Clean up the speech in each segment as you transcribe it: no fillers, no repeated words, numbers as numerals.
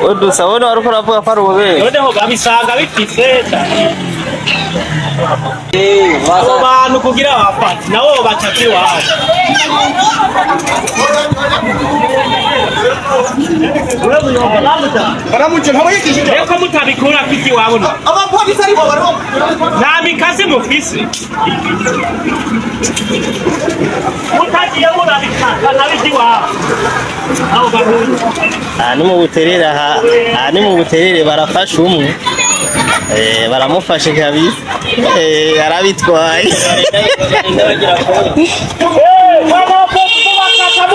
Udusabona ariko ravuga ko ari ububere. Noneho babisanga bitifeta. Abo bantu kugira abafati nabo batatu wabo. Baramuce ntawe yikishije. Reko mutabikura kiki wabo. Abapolisi ari bo baro. Namikaze mufisi. Mutagiye murabikata nabiti wabo. Abo bantu. Ni mu buterere aha ni mu buterere barafasha umwe baramufashe kabisa arabitwaye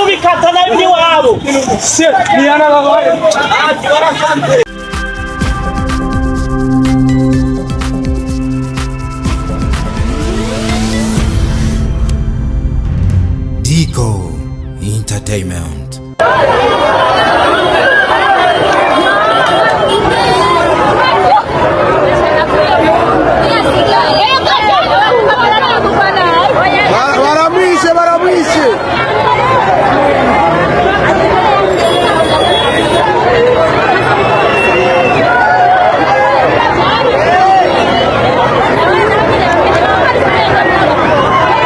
bakata nabiti wabo. Ni ana babaye. Dico Entertainment. Baramwishe.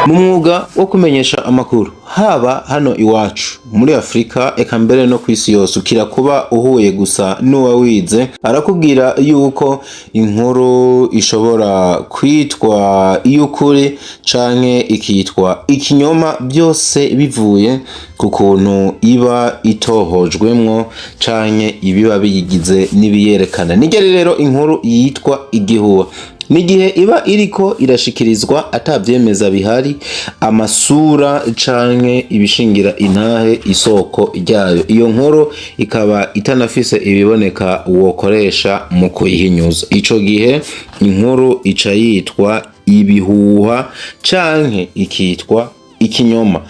Mu mwuga wo kumenyesha amakuru haba hano iwacu muri Afrika eka mbere no kwisi yose ukira kuba uhuye gusa n'uwawize arakubwira yuko inkuru ishobora kwitwa iy'ukuri canke ikitwa ikinyoma, byose bivuye ku kuntu iba itohojwemwo canke ibiba biyigize nibiyerekana. Nigeri rero inkuru yitwa igihuha nigihe iba iriko irashikirizwa atavyemeza bihari, amasura canke ibishingira intahe isoko ryayo. Iyo nkuru ikaba itanafise ibiboneka wokoresha mu kuyihinyuza. Ico gihe inkuru ica yitwa ibihuha canke ikitwa ikinyoma.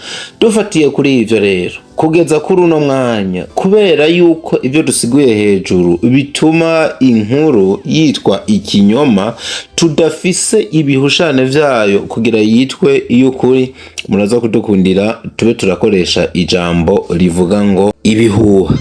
Dufatiye kuri ivyo rero kugeza kuri uno mwanya, kubera yuko ibyo dusiguye hejuru bituma inkuru yitwa ikinyoma, tudafise ibihushane vyayo kugira yitwe iy'ukuri, muraza kudukundira tube turakoresha ijambo rivuga ngo ibihuha.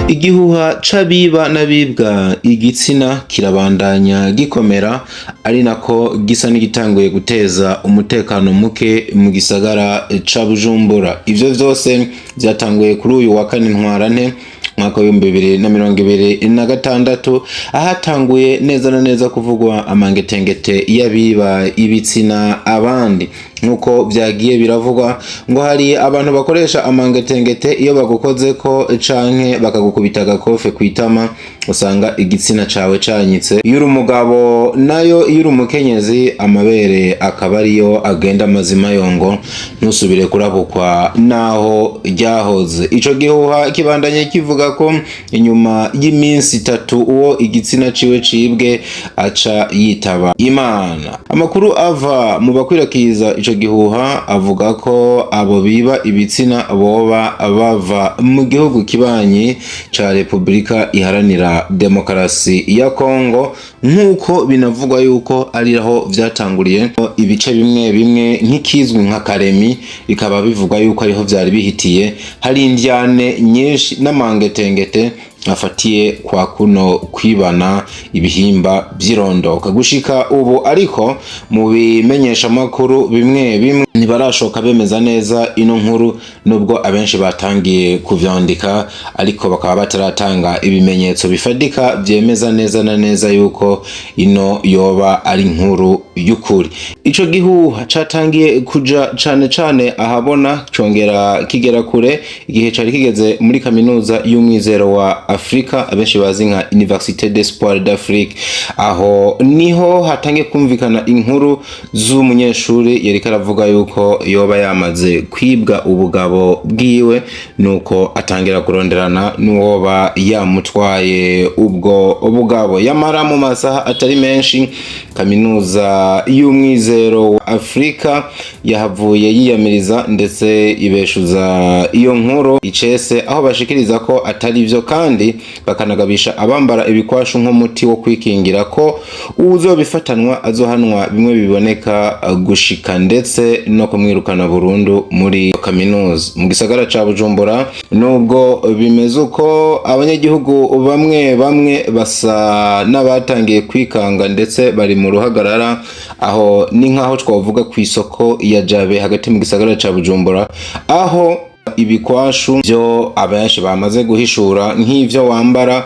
Igihuha c'abiba n'abibwa igitsina kirabandanya gikomera, ari nako gisa n'igitanguye guteza umutekano muke mu gisagara ca Bujumbura. Ivyo vyose vyatanguye kuri uyu wa kane Ntwarante mwaka wa 2026, ahatanguye neza na neza kuvugwa amangetengete y'abiba ibitsina abandi. Nkuko vyagiye biravugwa ngo hari abantu bakoresha amangetengete iyo bagukoze ko canke bakagukubita agakofe kwitama, usanga igitsina cawe canyitse. Iyo uri umugabo nayo iyo uri umukenyezi amabere akaba ariyo agenda mazima yongo, ntusubire kurabukwa naho ryahoze. Ico gihuha kibandanye kivuga ko inyuma y'iminsi 3 uwo igitsina ciwe cibwe aca yitaba Imana. Amakuru ava mu bakwirakiza ico gihuha avuga ko abo biba ibitsina boba bava mu gihugu kibanyi ca Republika Iharanira Demokarasi ya Kongo, nkuko binavugwa yuko ari aho vyatanguriye. Ibice bimwe bimwe nk'ikizwi nka Karemi bikaba bivugwa yuko ariho vyari bihitiye, hari indyane nyinshi n'amangetengete afatiye kwa kuno kwibana ibihimba vyirondoka gushika ubu. Ariko mu bimenyesha makuru bimwe bimwe ntibarashoka bemeza neza ino nkuru, nubwo abenshi batangiye kuvyandika, ariko bakaba bataratanga ibimenyetso bifadika vyemeza neza na neza yuko ino yoba ari inkuru y'ukuri. Ico gihuha catangiye kuja cane ahabona, congera kigera kure igihe cari kigeze muri kaminuza y'umwizero wa Afrika, abenshi bazi nka Université d'Espoir d'Afrique. Aho niho hatangiye kumvikana inkuru z'umunyeshuri yari karavuga yuko yoba yamaze kwibwa ubugabo bwiwe, nuko atangira kuronderana n'uwoba yamutwaye ubwo ubugabo. Yamara mu masaha atari menshi kaminuza y'umwizero wa Afrika yahavuye yiyamiriza ndetse ibeshuza iyo nkuru icese, aho bashikiriza ko atari vyo kandi kandi bakanagabisha abambara ibikwashu nk'umuti wo kwikingira ko uzobifatanwa azohanwa bimwe biboneka gushika ndetse no kumwirukana burundu muri kaminuza. Mu gisagara ca Bujumbura nubwo bimeze uko abanyagihugu bamwe basa n'abatangiye kwikanga ndetse bari mu ruhagarara, aho ni nkaho twavuga ku isoko ya Jabe hagati mu gisagara ca Bujumbura, aho ibikwashu byo abenshi bamaze guhishura nk'ivyo wambara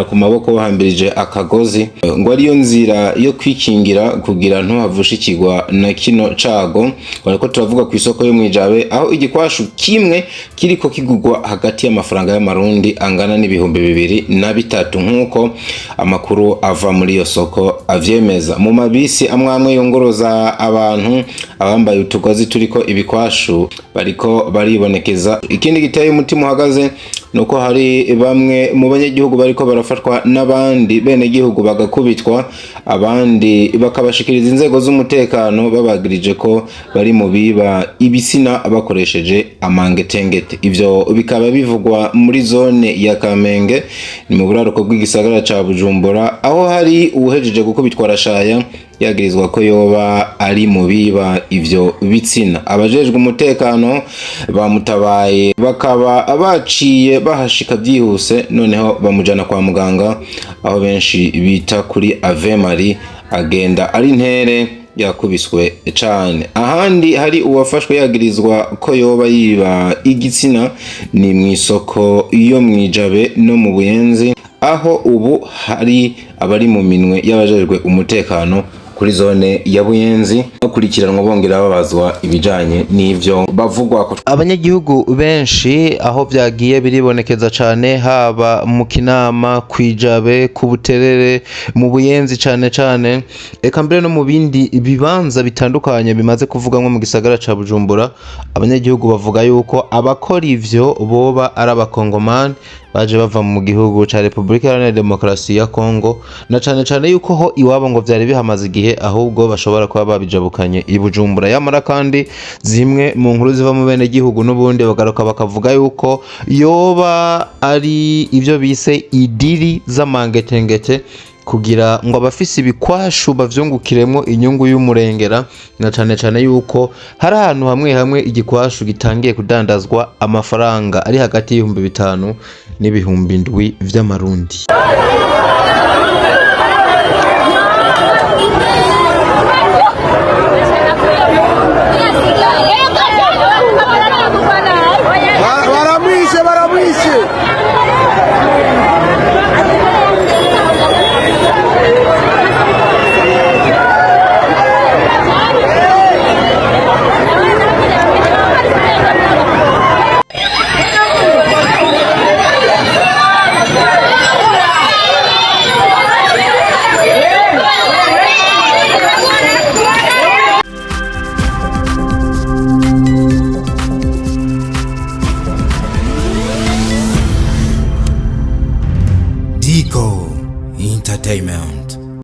ku maboko bahambirije akagozi ngo ariyo nzira yo kwikingira kugira ntuhavushikirwa na kino cago. Bariko turavuga ku isoko yo mwijabe, aho igikwashu kimwe kiriko kigugwa hagati y'amafaranga y'amarundi angana n'ibihumbi 2023 nkuko amakuru ava muri iyo soko avyemeza. Mu mabisi amwe yongoroza abantu, abambaye utugozi turiko ibikwashu bariko baribonekeza. Ikindi giteye umutima uhagaze nuko hari bamwe mu banyagihugu bariko barafatwa n'abandi bene gihugu bagakubitwa, abandi bakabashikiriza inzego z'umutekano babagirije ko bari mu biba ibitsina bakoresheje amangetengete. Ivyo bikaba bivugwa muri zone ya Kamenge, ni mu buraruko bw'igisagara ca Bujumbura, aho hari uhejeje gukubitwa arashaya yagirizwa ko yoba ari mu biba ivyo bitsina. Abajejwe umutekano bamutabaye bakaba baciye bahashika byihuse, noneho bamujana kwa muganga, aho benshi bita kuri Ave Marie, agenda ari ntere yakubiswe cane. Ahandi hari uwafashwe yagirizwa ko yoba yiba igitsina ni mu isoko yo mwijabe no mu Buyenzi, aho ubu hari abari mu minwe y'abajejwe umutekano kuri zone ya Buyenzi bakurikiranwa bongera babazwa ibijanye n'ivyo bavugwa ko abanyagihugu benshi aho byagiye biribonekeza cane, haba mu Kinama, kwijabe, ku Buterere, mu Buyenzi cane eka mbere no mu bindi bibanza bitandukanye bimaze kuvugamwe mu gisagara ca Bujumbura. Abanyagihugu bavuga yuko abakora ivyo boba ari abakongomani baje bava mu gihugu ca Republika Iharanira Demokarasi ya Kongo, na cane yuko ho iwabo ngo vyari bihamaze igihe, ahubwo bashobora kuba babijabukanye i Bujumbura. Yamara kandi zimwe mu nkuru ziva mu bene gihugu n'ubundi bagaruka bakavuga yuko yoba ari ivyo bise idiri z'amangetengete kugira ngo abafise ibikwashu bavyungukiremo inyungu y'umurengera, na cane yuko hari ahantu hamwe igikwashu gitangiye kudandazwa amafaranga ari hagati y'ibihumbi 5 n'ibihumbi 7 vy'amarundi. Dico Entertainment.